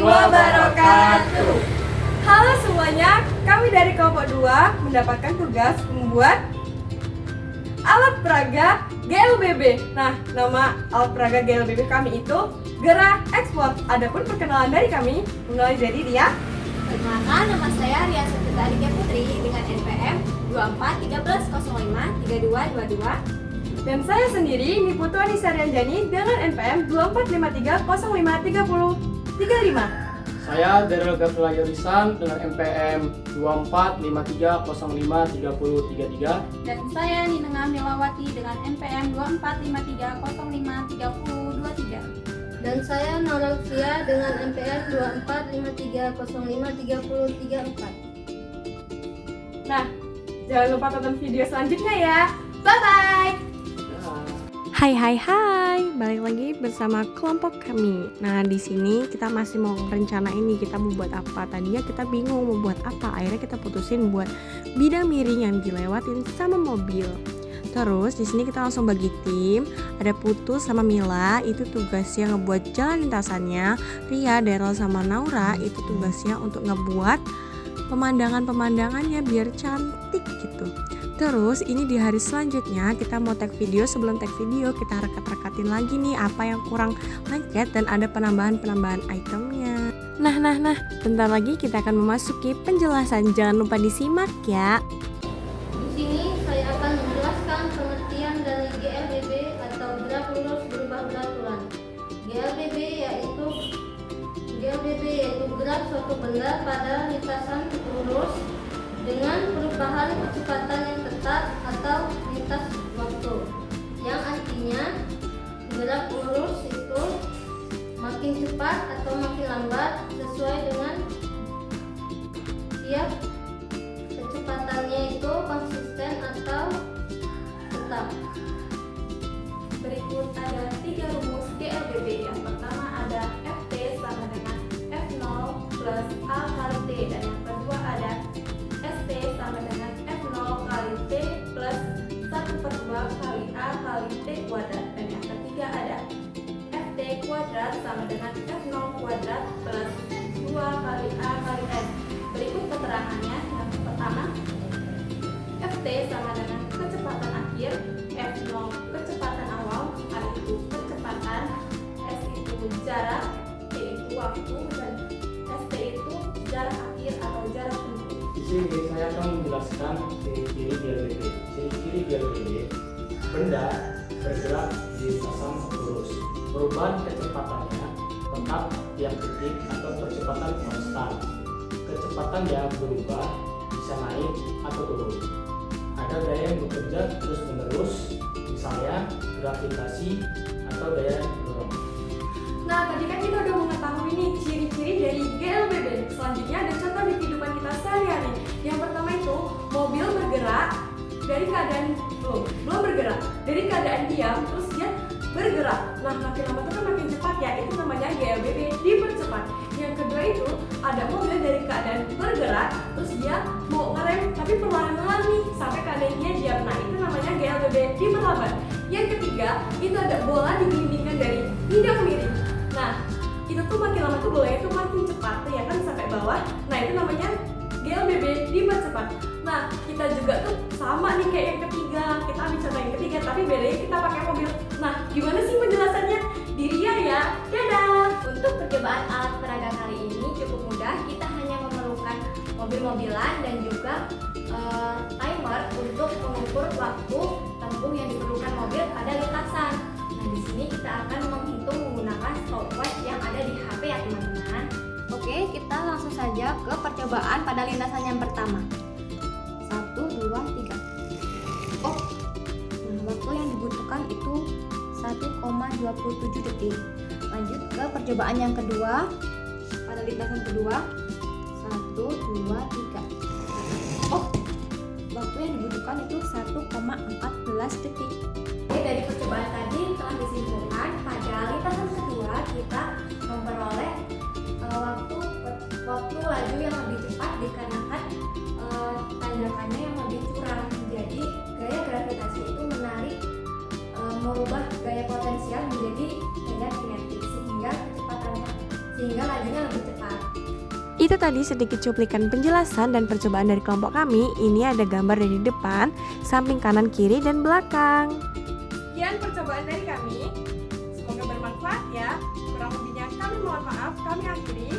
wabarakatuh. Halo semuanya, kami dari kelompok 2 mendapatkan tugas membuat alat peraga GLBB. Nah, nama alat peraga GLBB kami itu Gerak Ekspor. Adapun perkenalan dari kami mulai dari Ria. Perkenalkan, nama saya Ria Septita Aditya Putri dengan NPM 2413053222. Dan saya sendiri Niputu Anissa Rianjani dengan NPM 2453053035. Saya Daryl Gafrila Yorisan dengan NPM 2453053033. Dan saya Ninengah Milawati dengan NPM 2453053023. Dan saya Norofia dengan NPM 2453053034. Nah, jangan lupa tonton video selanjutnya ya. Bye-bye! Hai, balik lagi bersama kelompok kami. Nah, di sini kita masih mau rencana ini kita mau buat apa. Tadinya kita bingung mau buat apa, akhirnya kita putusin buat bidang miring yang dilewatin sama mobil. Terus di sini kita langsung bagi tim. Ada Putu sama Mila, itu tugasnya ngebuat jalan lintasannya. Ria, Daryl sama Naura itu tugasnya untuk ngebuat pemandangannya biar cantik gitu. Terus ini di hari selanjutnya kita mau tag video. Sebelum tag video kita rekat-rekatin lagi nih apa yang kurang lengket dan ada penambahan itemnya. Nah, bentar lagi kita akan memasuki penjelasan. Jangan lupa disimak ya. Di sini saya akan menjelaskan pengertian dari GLBB atau gerak lurus berubah beraturan. GLBB yaitu gerak suatu benda pada lintasan lurus dengan perubahan kecepatan yang tetap atau lintas waktu, yang artinya gerak lurus itu makin cepat atau makin lambat sesuai dengan tiap kecepatannya itu konsisten atau tetap. Berikut ada 3 rumus GLBB. Yang pertama ada FT sama dengan F0 plus A kali T, dan yang kedua ada ST sama dengan F0 kali T plus 1/2 kali A kali T kuadrat, dan yang ketiga ada FT kuadrat sama dengan F0 kuadrat plus 2 kali A kali S. Berikut keterangannya. Yang pertama, FT sama dengan kecepatan akhir, F0 kecepatan awal, A itu kecepatan, S itu jarak, T itu waktu, dan ST itu jarak akhir atau jarak tempuh. Di sini saya akan menjelaskan ciri-ciri GLBB. Ciri-ciri GLBB: benda bergerak di lintasan lurus. Perubahan kecepatannya tetap tiap detik atau kecepatan konstan. Kecepatan yang berubah bisa naik atau turun. Ada daya yang bekerja terus-menerus, misalnya gravitasi atau daya dorong. Nah, tadi kan kita udah mengetahui nih ciri-ciri dari GLBB. Selanjutnya ada contoh di kehidupan kita sehari-hari. Yang pertama itu mobil bergerak dari keadaan belum bergerak, dari keadaan diam terus dia bergerak. Nah, makin lama tuh kan makin cepat ya, itu namanya GLBB dipercepat. Yang kedua itu ada mobil dari keadaan bergerak terus dia mau ngerem tapi perlahan-lahan nih sampai keadaan dia diam. Nah, itu namanya GLBB diperlambat. Yang ketiga itu ada bola digelindingkan dari bidang miring. Nah, itu tuh makin lama tuh bolanya tuh makin cepat ya kan sampai bawah. Nah, itu namanya GLBB dipercepat. Nah, kita juga tuh sama nih kayak yang ketiga. Kita ambil contoh yang ketiga tapi bedanya kita pakai mobil. Nah, gimana sih penjelasannya? Di Ria ya. Dadah. Untuk percobaan alat peraga kali ini cukup mudah. Kita hanya memerlukan mobil-mobilan dan juga timer untuk mengukur waktu tempuh yang diperlukan mobil pada lintasan. Nah, di sini kita akan menghitung menggunakan stopwatch yang ada di HP ya teman-teman. Oke, kita langsung saja ke percobaan pada lintasan yang pertama. 1, 2, 3. Oh, nah, waktu yang dibutuhkan itu 1,27 detik. Lanjut ke percobaan yang kedua. Pada lintasan kedua 1, 2, 3. Oh, waktu yang dibutuhkan itu 1,14 detik. Oke, dari percobaan tadi telah disimpulkan pada lintasan kedua kita memperoleh waktu laju yang lebih cepat dikarenakan tanjakannya yang lebih curam. Jadi gaya gravitasi itu menarik merubah gaya potensial menjadi gaya kinetik sehingga lajunya lebih cepat. Itu tadi sedikit cuplikan penjelasan dan percobaan dari kelompok kami. Ini ada gambar dari depan, samping kanan, kiri, dan belakang. Sekian percobaan dari kami. Semoga bermanfaat ya. Kurang lebihnya kami mohon maaf. Kami akhiri.